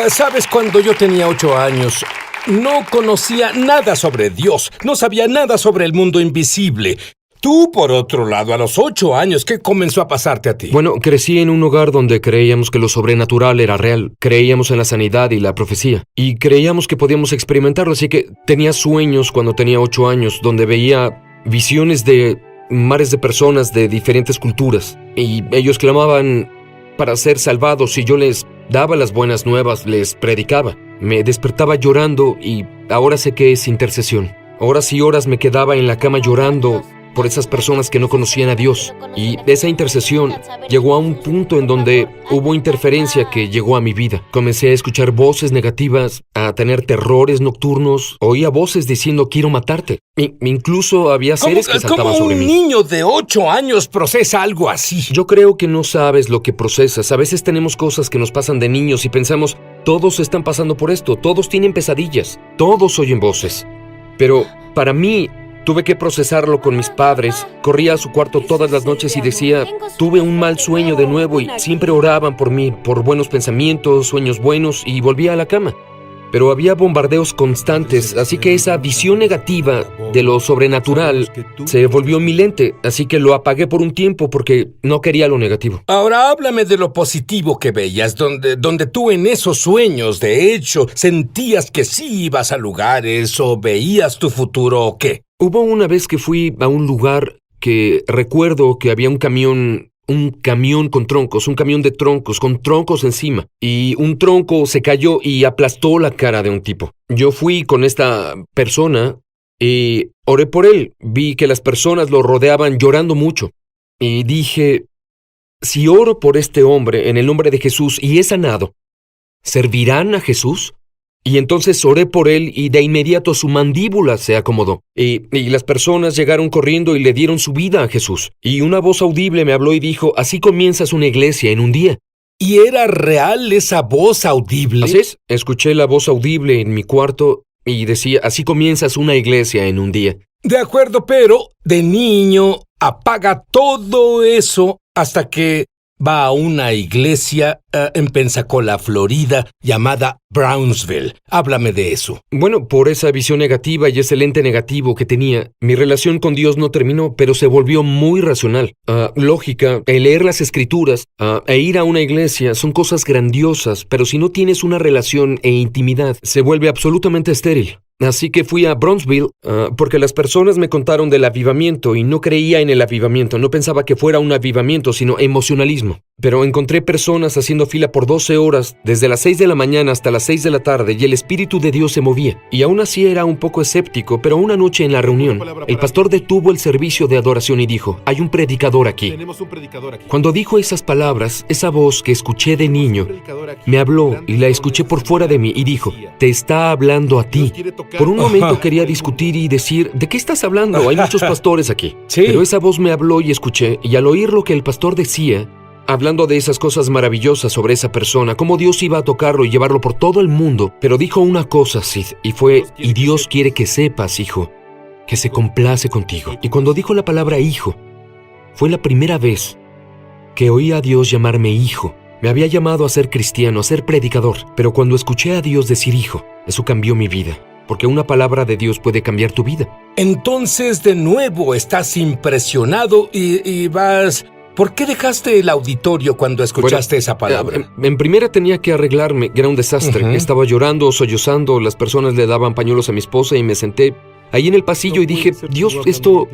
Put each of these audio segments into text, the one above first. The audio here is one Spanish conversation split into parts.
Sabes, cuando yo tenía 8 años, no conocía nada sobre Dios, no sabía nada sobre el mundo invisible. Tú, por otro lado, a los 8 años, ¿qué comenzó a pasarte a ti? Bueno, crecí en un hogar donde creíamos que lo sobrenatural era real. Creíamos en la sanidad y la profecía. Y creíamos que podíamos experimentarlo, así que tenía sueños cuando tenía 8 años, donde veía visiones de mares de personas de diferentes culturas. Y ellos clamaban para ser salvados y yo les daba las buenas nuevas, les predicaba. Me despertaba llorando y ahora sé que es intercesión. Horas y horas me quedaba en la cama llorando por esas personas que no conocían a Dios. Y esa intercesión llegó a un punto en donde hubo interferencia que llegó a mi vida. Comencé a escuchar voces negativas, a tener terrores nocturnos. Oía voces diciendo quiero matarte. Incluso había seres que saltaban sobre mí. ¿Cómo un niño de 8 años procesa algo así? Yo creo que no sabes lo que procesas. A veces tenemos cosas que nos pasan de niños y pensamos, todos están pasando por esto, todos tienen pesadillas, todos oyen voces. Pero para mí, tuve que procesarlo con mis padres. Corría a su cuarto todas las noches y decía, tuve un mal sueño de nuevo y siempre oraban por mí, por buenos pensamientos, sueños buenos y volvía a la cama. Pero había bombardeos constantes, así que esa visión negativa de lo sobrenatural se volvió mi lente, así que lo apagué por un tiempo porque no quería lo negativo. Ahora háblame de lo positivo que veías, donde tú en esos sueños, de hecho, sentías que sí ibas a lugares o veías tu futuro o qué. Hubo una vez que fui a un lugar que recuerdo que había un camión con troncos, un camión de troncos, con troncos encima. Y un tronco se cayó y aplastó la cara de un tipo. Yo fui con esta persona y oré por él. Vi que las personas lo rodeaban llorando mucho. Y dije, si oro por este hombre en el nombre de Jesús y es sanado, ¿servirán a Jesús? Y entonces oré por él y de inmediato su mandíbula se acomodó. Y las personas llegaron corriendo y le dieron su vida a Jesús. Y una voz audible me habló y dijo, así comienzas una iglesia en un día. ¿Y era real esa voz audible? Así es, escuché la voz audible en mi cuarto y decía, así comienzas una iglesia en un día. De acuerdo, pero de niño apaga todo eso hasta que va a una iglesia en Pensacola, Florida, llamada Brownsville. Háblame de eso. Bueno, por esa visión negativa y ese lente negativo que tenía, mi relación con Dios no terminó, pero se volvió muy racional. Lógica, el leer las escrituras e ir a una iglesia son cosas grandiosas, pero si no tienes una relación e intimidad, se vuelve absolutamente estéril. Así que fui a Brownsville porque las personas me contaron del avivamiento y no creía en el avivamiento. No pensaba que fuera un avivamiento, sino emocionalismo. Pero encontré personas haciendo fila por 12 horas, desde las 6 de la mañana hasta las 6 de la tarde, y el Espíritu de Dios se movía. Y aún así era un poco escéptico, pero una noche en la reunión, el pastor detuvo el servicio de adoración y dijo, hay un predicador aquí. Cuando dijo esas palabras, esa voz que escuché de niño, me habló y la escuché por fuera de mí y dijo, te está hablando a ti. Por un momento quería discutir y decir, ¿de qué estás hablando? Hay muchos pastores aquí. Sí. Pero esa voz me habló y escuché, y al oír lo que el pastor decía, hablando de esas cosas maravillosas sobre esa persona, cómo Dios iba a tocarlo y llevarlo por todo el mundo, pero dijo una cosa, Sid, y fue, y Dios quiere que sepas, hijo, que se complace contigo. Y cuando dijo la palabra hijo, fue la primera vez que oí a Dios llamarme hijo. Me había llamado a ser cristiano, a ser predicador, pero cuando escuché a Dios decir hijo, eso cambió mi vida. Porque una palabra de Dios puede cambiar tu vida. Entonces, de nuevo, estás impresionado y vas... ¿Por qué dejaste el auditorio cuando escuchaste esa palabra? En primera tenía que arreglarme, era un desastre. Estaba llorando, sollozando, las personas le daban pañuelos a mi esposa y me senté ahí en el pasillo y dije, Dios, esto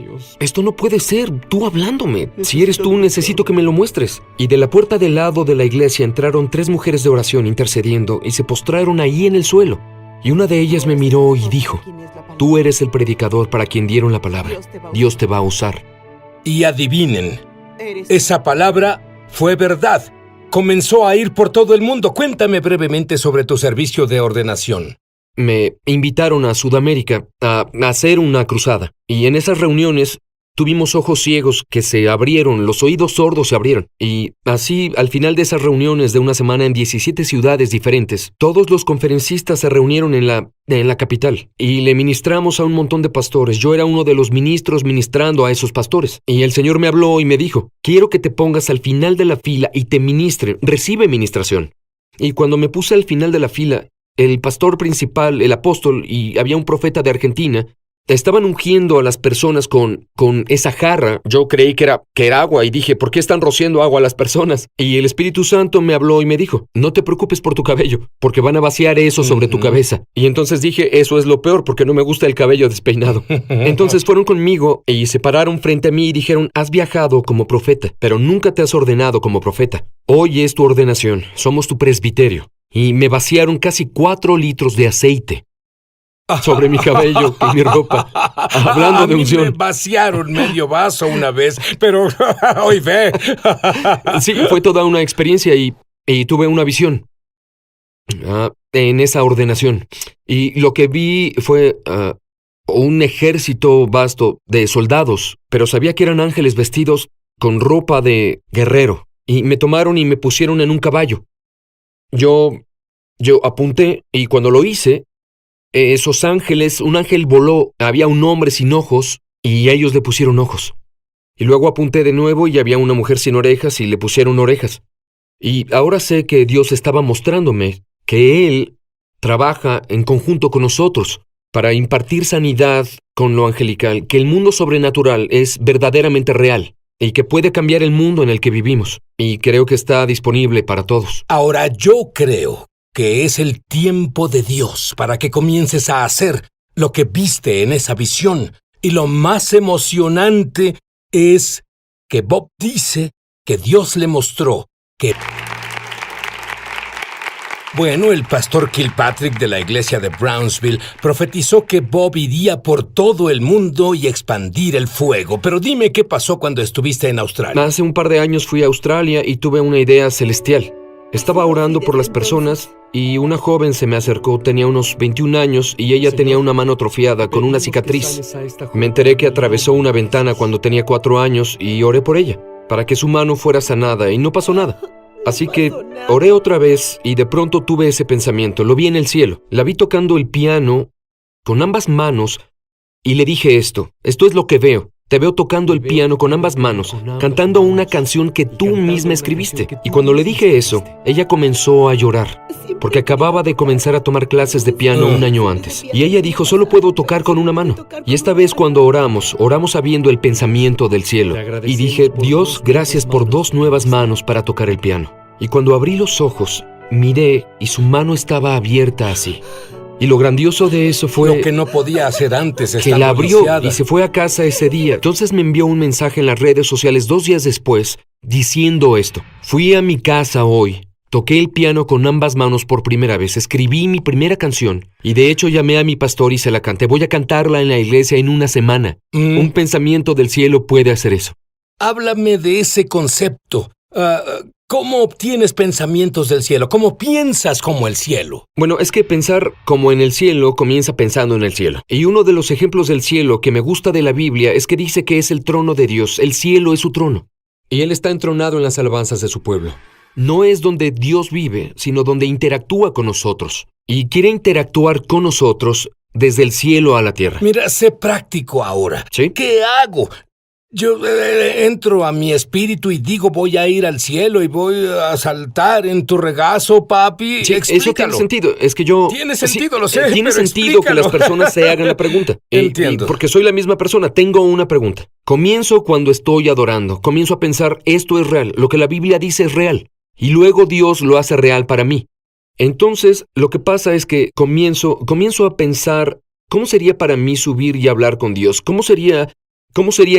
no puede ser, tú hablándome. Si eres tú, necesito que me lo muestres. Y de la puerta del lado de la iglesia entraron 3 mujeres de oración intercediendo y se postraron ahí en el suelo. Y una de ellas me miró y dijo, tú eres el predicador para quien dieron la palabra. Dios te va a usar. Y adivinen, esa palabra fue verdad. Comenzó a ir por todo el mundo. Cuéntame brevemente sobre tu servicio de ordenación. Me invitaron a Sudamérica a hacer una cruzada. Y en esas reuniones tuvimos ojos ciegos que se abrieron, los oídos sordos se abrieron. Y así, al final de esas reuniones de una semana en 17 ciudades diferentes, todos los conferencistas se reunieron en la capital. Y le ministramos a un montón de pastores. Yo era uno de los ministros ministrando a esos pastores. Y el Señor me habló y me dijo, quiero que te pongas al final de la fila y te ministren. Recibe ministración. Y cuando me puse al final de la fila, el pastor principal, el apóstol y había un profeta de Argentina, estaban ungiendo a las personas con esa jarra. Yo creí que era agua y dije, ¿por qué están rociando agua a las personas? Y el Espíritu Santo me habló y me dijo, no te preocupes por tu cabello, porque van a vaciar eso sobre tu cabeza. Y entonces dije, eso es lo peor, porque no me gusta el cabello despeinado. Entonces fueron conmigo y se pararon frente a mí y dijeron, has viajado como profeta, pero nunca te has ordenado como profeta. Hoy es tu ordenación, somos tu presbiterio. Y me vaciaron casi 4 litros de aceite sobre mi cabello y mi ropa, hablando de unción. Me vaciaron medio vaso una vez, pero hoy ve. Sí, fue toda una experiencia y tuve una visión en esa ordenación. Y lo que vi fue un ejército vasto de soldados, pero sabía que eran ángeles vestidos con ropa de guerrero. Y me tomaron y me pusieron en un caballo. Yo apunté y cuando lo hice, esos ángeles, un ángel voló, había un hombre sin ojos y ellos le pusieron ojos. Y luego apunté de nuevo y había una mujer sin orejas y le pusieron orejas. Y ahora sé que Dios estaba mostrándome que Él trabaja en conjunto con nosotros para impartir sanidad con lo angelical, que el mundo sobrenatural es verdaderamente real y que puede cambiar el mundo en el que vivimos. Y creo que está disponible para todos. Ahora yo creo que es el tiempo de Dios para que comiences a hacer lo que viste en esa visión. Y lo más emocionante es que Bob dice que Dios le mostró que... Bueno, el pastor Kilpatrick de la iglesia de Brownsville profetizó que Bob iría por todo el mundo y expandir el fuego. Pero dime qué pasó cuando estuviste en Australia. Hace un par de años fui a Australia y tuve una idea celestial. Estaba orando por las personas y una joven se me acercó, tenía unos 21 años y ella tenía una mano atrofiada con una cicatriz. Me enteré que atravesó una ventana cuando tenía 4 años y oré por ella, para que su mano fuera sanada y no pasó nada. Así que oré otra vez y de pronto tuve ese pensamiento, lo vi en el cielo. La vi tocando el piano con ambas manos y le dije esto es lo que veo. Te veo tocando el piano con ambas manos, cantando una canción que tú misma escribiste. Y cuando le dije eso, ella comenzó a llorar, porque acababa de comenzar a tomar clases de piano un año antes. Y ella dijo, solo puedo tocar con una mano. Y esta vez cuando oramos sabiendo el pensamiento del cielo. Y dije, Dios, gracias por 2 nuevas manos para tocar el piano. Y cuando abrí los ojos, miré y su mano estaba abierta así. Y lo grandioso de eso fue... Lo que no podía hacer antes, que la abrió lisiada. Y se fue a casa ese día. Entonces me envió un mensaje en las redes sociales 2 días después, diciendo esto. Fui a mi casa hoy, toqué el piano con ambas manos por primera vez, escribí mi primera canción, y de hecho llamé a mi pastor y se la canté. Voy a cantarla en la iglesia en una semana. Un pensamiento del cielo puede hacer eso. Háblame de ese concepto. ¿Cómo obtienes pensamientos del cielo? ¿Cómo piensas como el cielo? Bueno, es que pensar como en el cielo comienza pensando en el cielo. Y uno de los ejemplos del cielo que me gusta de la Biblia es que dice que es el trono de Dios. El cielo es su trono. Y Él está entronado en las alabanzas de su pueblo. No es donde Dios vive, sino donde interactúa con nosotros. Y quiere interactuar con nosotros desde el cielo a la tierra. Mira, sé práctico ahora. ¿Sí? ¿Qué hago? Yo entro a mi espíritu y digo, voy a ir al cielo y voy a saltar en tu regazo, papi. Sí, explícalo. Eso tiene sentido. Es que yo... Tiene sentido, lo sé, Tiene pero sentido explícalo. que las personas se hagan la pregunta. Entiendo. Porque soy la misma persona. Tengo una pregunta. Comienzo cuando estoy adorando. Comienzo a pensar, esto es real. Lo que la Biblia dice es real. Y luego Dios lo hace real para mí. Entonces, lo que pasa es que comienzo a pensar, ¿cómo sería para mí subir y hablar con Dios? ¿Cómo sería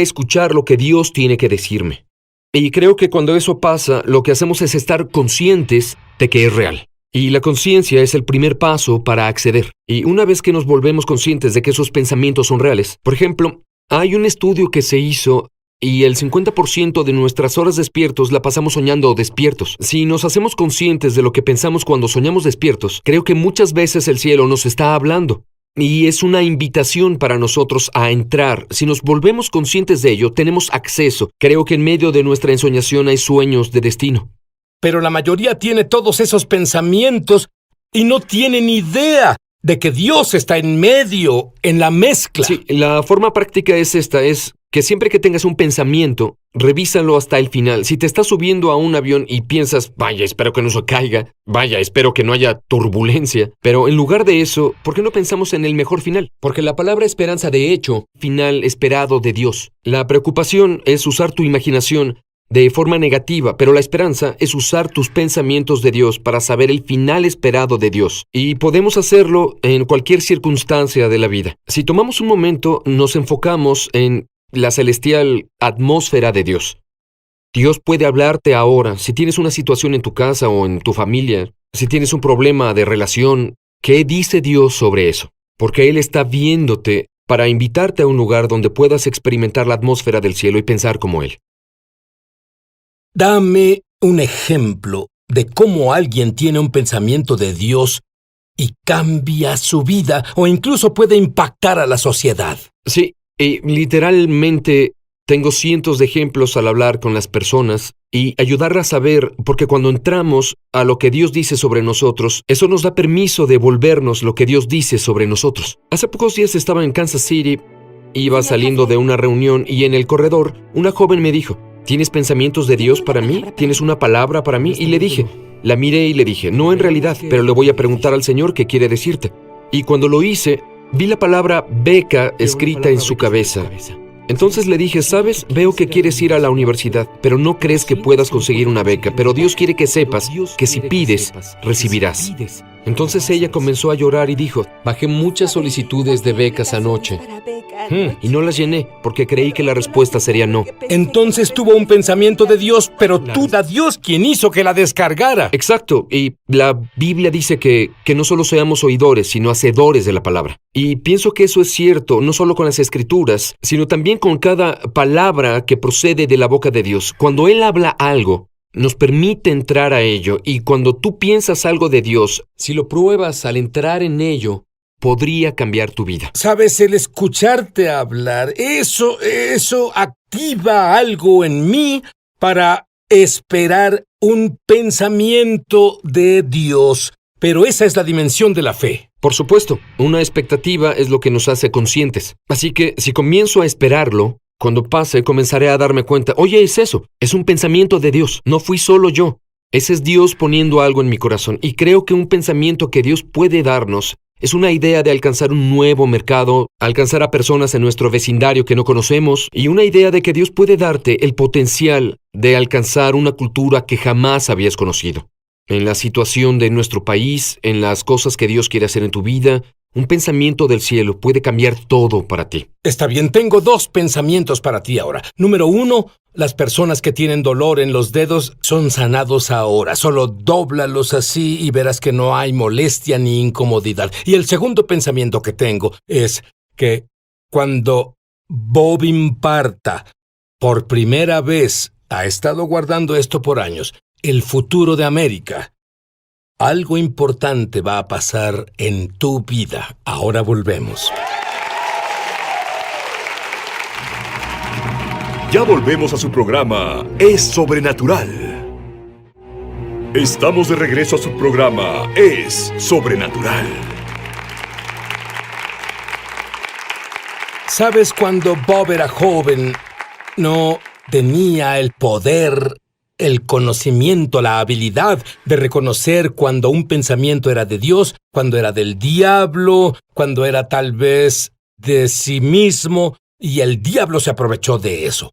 escuchar lo que Dios tiene que decirme? Y creo que cuando eso pasa, lo que hacemos es estar conscientes de que es real. Y la conciencia es el primer paso para acceder. Y una vez que nos volvemos conscientes de que esos pensamientos son reales, por ejemplo, hay un estudio que se hizo y el 50% de nuestras horas despiertos la pasamos soñando despiertos. Si nos hacemos conscientes de lo que pensamos cuando soñamos despiertos, creo que muchas veces el cielo nos está hablando. Y es una invitación para nosotros a entrar. Si nos volvemos conscientes de ello, tenemos acceso. Creo que en medio de nuestra ensoñación hay sueños de destino. Pero la mayoría tiene todos esos pensamientos y no tiene ni idea de que Dios está en medio, en la mezcla. Sí, la forma práctica es esta, es que siempre que tengas un pensamiento, revísalo hasta el final. Si te estás subiendo a un avión y piensas, vaya, espero que no se caiga, vaya, espero que no haya turbulencia, pero en lugar de eso, ¿por qué no pensamos en el mejor final? Porque la palabra esperanza, de hecho, final esperado de Dios. La preocupación es usar tu imaginación de forma negativa, pero la esperanza es usar tus pensamientos de Dios para saber el final esperado de Dios. Y podemos hacerlo en cualquier circunstancia de la vida. Si tomamos un momento, nos enfocamos en la celestial atmósfera de Dios. Dios puede hablarte ahora. Si tienes una situación en tu casa o en tu familia, si tienes un problema de relación, ¿qué dice Dios sobre eso? Porque Él está viéndote para invitarte a un lugar donde puedas experimentar la atmósfera del cielo y pensar como Él. Dame un ejemplo de cómo alguien tiene un pensamiento de Dios y cambia su vida o incluso puede impactar a la sociedad. Sí, literalmente tengo cientos de ejemplos al hablar con las personas y ayudarlas a ver, porque cuando entramos a lo que Dios dice sobre nosotros, eso nos da permiso de volvernos lo que Dios dice sobre nosotros. Hace pocos días estaba en Kansas City, iba saliendo de una reunión y en el corredor una joven me dijo, ¿tienes pensamientos de Dios para mí? ¿Tienes una palabra para mí? Y le dije, la miré y le dije, no en realidad, pero le voy a preguntar al Señor qué quiere decirte. Y cuando lo hice, vi la palabra beca escrita en su cabeza. Entonces le dije, ¿sabes? Veo que quieres ir a la universidad, pero no crees que puedas conseguir una beca, pero Dios quiere que sepas que si pides, recibirás. Entonces ella comenzó a llorar y dijo, bajé muchas solicitudes de becas anoche. Y no las llené porque creí que la respuesta sería no. Entonces tuvo un pensamiento de Dios, pero tú da Dios quien hizo que la descargara. Exacto, y la Biblia dice que no solo seamos oidores, sino hacedores de la palabra. Y pienso que eso es cierto, no solo con las Escrituras, sino también con cada palabra que procede de la boca de Dios. Cuando Él habla algo, nos permite entrar a ello, y cuando tú piensas algo de Dios, si lo pruebas al entrar en ello, podría cambiar tu vida. Sabes, el escucharte hablar, eso activa algo en mí para esperar un pensamiento de Dios. Pero esa es la dimensión de la fe. Por supuesto, una expectativa es lo que nos hace conscientes. Así que si comienzo a esperarlo, cuando pase comenzaré a darme cuenta, oye, es eso, es un pensamiento de Dios, no fui solo yo. Ese es Dios poniendo algo en mi corazón. Y creo que un pensamiento que Dios puede darnos es una idea de alcanzar un nuevo mercado, alcanzar a personas en nuestro vecindario que no conocemos, y una idea de que Dios puede darte el potencial de alcanzar una cultura que jamás habías conocido. En la situación de nuestro país, en las cosas que Dios quiere hacer en tu vida, un pensamiento del cielo puede cambiar todo para ti. Está bien, tengo 2 pensamientos para ti ahora. Número 1, las personas que tienen dolor en los dedos son sanados ahora. Solo dóblalos así y verás que no hay molestia ni incomodidad. Y el segundo pensamiento que tengo es que cuando Bob imparta por primera vez, ha estado guardando esto por años, el futuro de América, algo importante va a pasar en tu vida. Ahora volvemos. Ya volvemos a su programa Es Sobrenatural. Estamos de regreso a su programa Es Sobrenatural. ¿Sabes? Cuando Bob era joven, no tenía el poder, el conocimiento, la habilidad de reconocer cuando un pensamiento era de Dios, cuando era del diablo, cuando era tal vez de sí mismo, y el diablo se aprovechó de eso.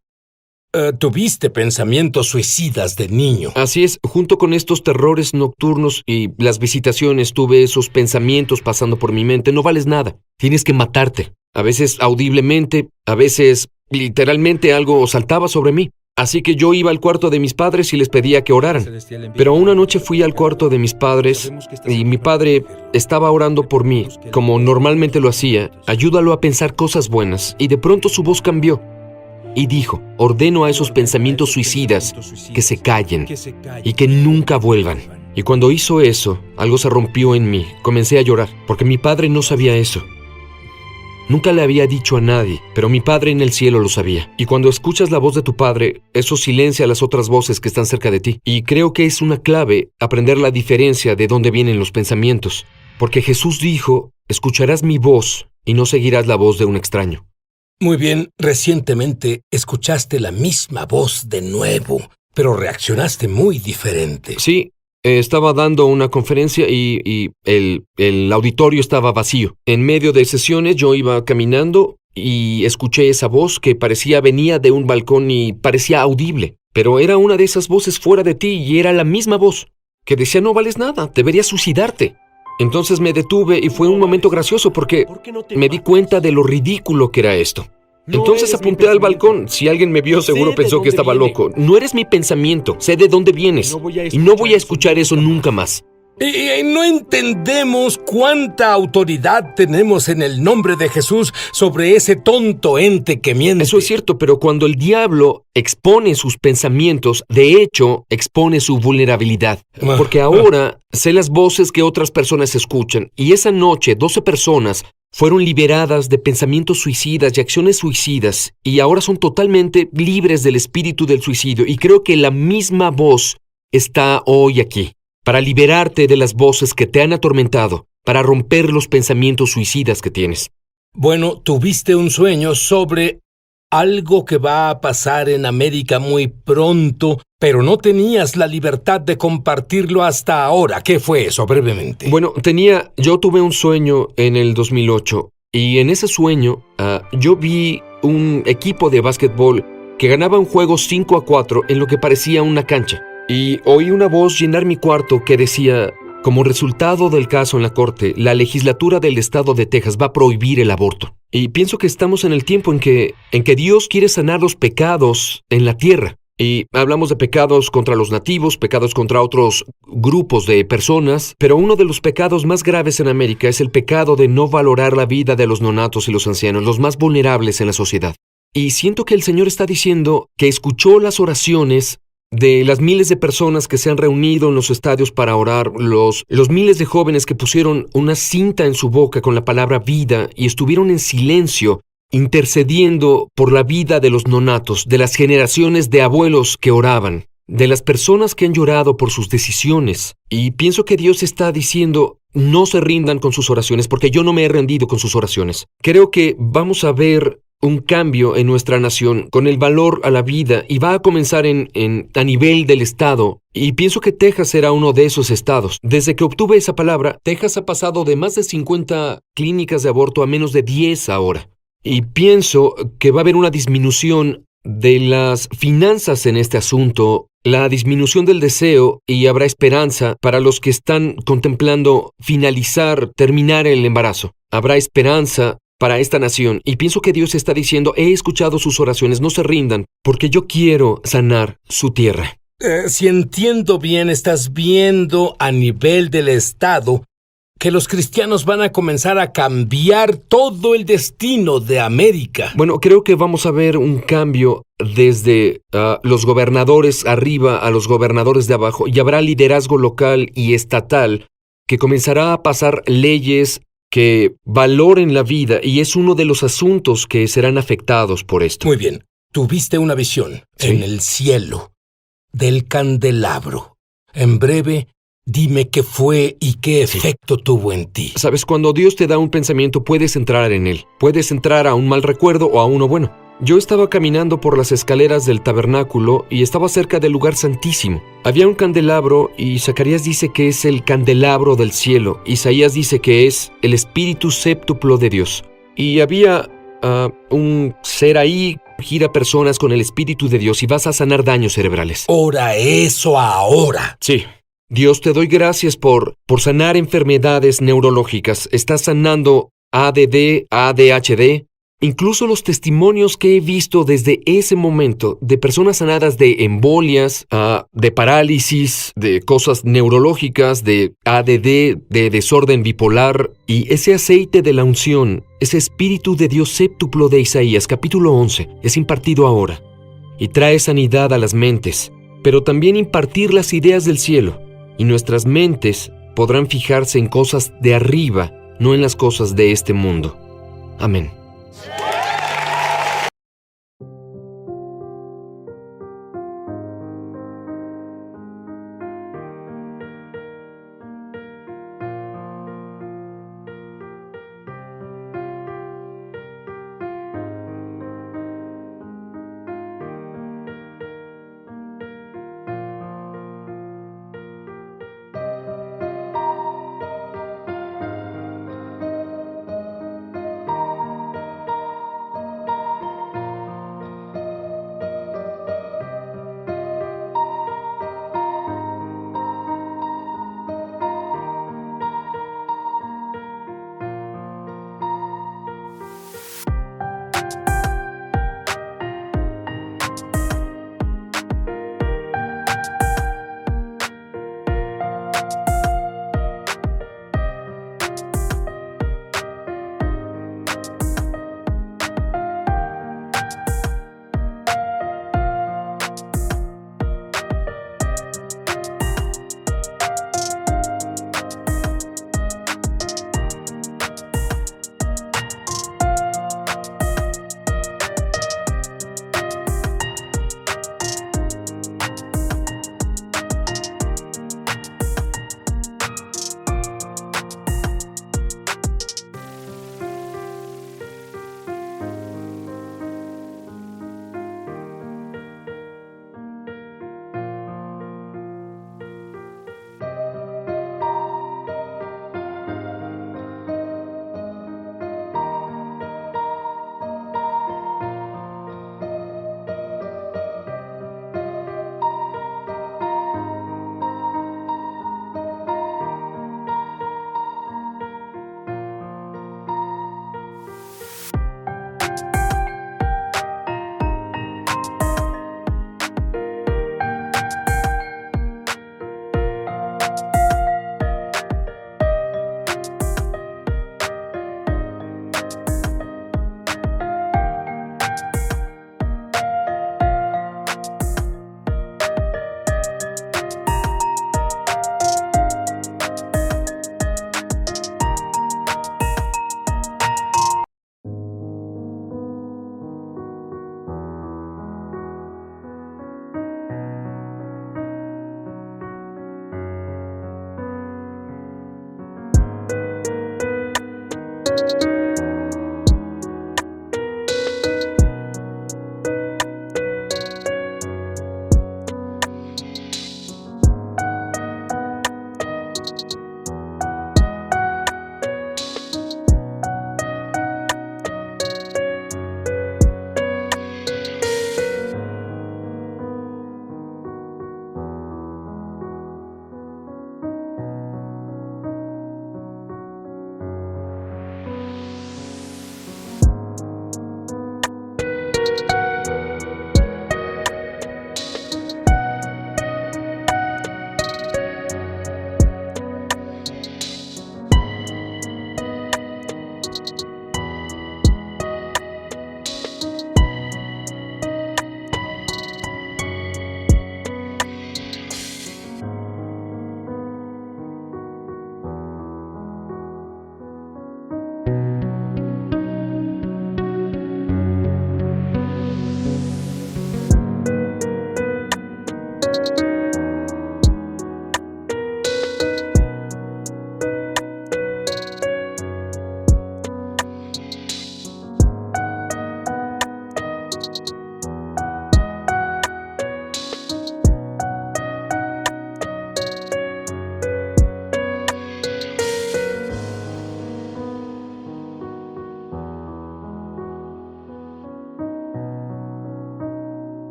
Tuviste pensamientos suicidas de niño. Así es, junto con estos terrores nocturnos y las visitaciones, tuve esos pensamientos pasando por mi mente. No vales nada, tienes que matarte. A veces audiblemente, a veces literalmente algo saltaba sobre mí. Así que yo iba al cuarto de mis padres y les pedía que oraran. Pero una noche fui al cuarto de mis padres y mi padre estaba orando por mí, como normalmente lo hacía. Ayúdalo a pensar cosas buenas. Y de pronto su voz cambió y dijo, ordeno a esos pensamientos suicidas que se callen y que nunca vuelvan. Y cuando hizo eso, algo se rompió en mí. Comencé a llorar, porque mi padre no sabía eso. Nunca le había dicho a nadie, pero mi Padre en el cielo lo sabía. Y cuando escuchas la voz de tu Padre, eso silencia las otras voces que están cerca de ti. Y creo que es una clave aprender la diferencia de dónde vienen los pensamientos. Porque Jesús dijo, escucharás mi voz y no seguirás la voz de un extraño. Muy bien, recientemente escuchaste la misma voz de nuevo, pero reaccionaste muy diferente. Sí, estaba dando una conferencia y el auditorio estaba vacío. En medio de sesiones yo iba caminando y escuché esa voz que venía de un balcón y parecía audible. Pero era una de esas voces fuera de ti y era la misma voz que decía: no vales nada, deberías suicidarte. Entonces me detuve y fue un momento gracioso porque me di cuenta de lo ridículo que era esto. Entonces apunté al balcón. Si alguien me vio, seguro pensó que estaba loco. No eres mi pensamiento, sé de dónde vienes y no voy a escuchar eso nunca más. Y no entendemos cuánta autoridad tenemos en el nombre de Jesús sobre ese tonto ente que miente. Eso es cierto, pero cuando el diablo expone sus pensamientos, de hecho, expone su vulnerabilidad. Porque ahora sé las voces que otras personas escuchan, y esa noche 12 personas fueron liberadas de pensamientos suicidas y acciones suicidas, y ahora son totalmente libres del espíritu del suicidio, y creo que la misma voz está hoy aquí, para liberarte de las voces que te han atormentado, para romper los pensamientos suicidas que tienes. Bueno, tuviste un sueño sobre algo que va a pasar en América muy pronto, pero no tenías la libertad de compartirlo hasta ahora. ¿Qué fue eso, brevemente? Bueno, yo tuve un sueño en el 2008, y en ese sueño yo vi un equipo de básquetbol que ganaba un juego 5-4 en lo que parecía una cancha. Y oí una voz llenar mi cuarto que decía: como resultado del caso en la corte, la legislatura del estado de Texas va a prohibir el aborto. Y pienso que estamos en el tiempo en que Dios quiere sanar los pecados en la tierra. Y hablamos de pecados contra los nativos, pecados contra otros grupos de personas, pero uno de los pecados más graves en América es el pecado de no valorar la vida de los neonatos y los ancianos, los más vulnerables en la sociedad. Y siento que el Señor está diciendo que escuchó las oraciones de las miles de personas que se han reunido en los estadios para orar, los miles de jóvenes que pusieron una cinta en su boca con la palabra vida y estuvieron en silencio intercediendo por la vida de los neonatos, de las generaciones de abuelos que oraban, de las personas que han llorado por sus decisiones. Y pienso que Dios está diciendo: no se rindan con sus oraciones, porque yo no me he rendido con sus oraciones. Creo que vamos a ver un cambio en nuestra nación con el valor a la vida, y va a comenzar a nivel del estado, y pienso que Texas será uno de esos estados. Desde que obtuve esa palabra, Texas ha pasado de más de 50 clínicas de aborto a menos de 10 ahora, y pienso que va a haber una disminución de las finanzas en este asunto, la disminución del deseo, y habrá esperanza para los que están contemplando terminar el embarazo. Habrá esperanza para esta nación, y pienso que Dios está diciendo: he escuchado sus oraciones, no se rindan, porque yo quiero sanar su tierra. Si entiendo bien, estás viendo a nivel del Estado que los cristianos van a comenzar a cambiar todo el destino de América. Bueno, creo que vamos a ver un cambio desde los gobernadores arriba a los gobernadores de abajo, y habrá liderazgo local y estatal que comenzará a pasar leyes que valoren la vida, y es uno de los asuntos que serán afectados por esto. Muy bien. Tuviste una visión en el cielo del candelabro. En breve, dime qué fue y qué efecto tuvo en ti. Sabes, cuando Dios te da un pensamiento, puedes entrar en él. Puedes entrar a un mal recuerdo o a uno bueno. Yo estaba caminando por las escaleras del tabernáculo y estaba cerca del lugar santísimo. Había un candelabro, y Zacarías dice que es el candelabro del cielo. Isaías dice que es el espíritu séptuplo de Dios. Y había un ser ahí, gira personas con el espíritu de Dios, y vas a sanar daños cerebrales. Ora eso ahora. Sí. Dios, te doy gracias por sanar enfermedades neurológicas. Estás sanando ADD, ADHD. Incluso los testimonios que he visto desde ese momento de personas sanadas de embolias, de parálisis, de cosas neurológicas, de ADD, de desorden bipolar, y ese aceite de la unción, ese espíritu de Dios séptuplo de Isaías, capítulo 11, es impartido ahora y trae sanidad a las mentes, pero también impartir las ideas del cielo, y nuestras mentes podrán fijarse en cosas de arriba, no en las cosas de este mundo. Amén.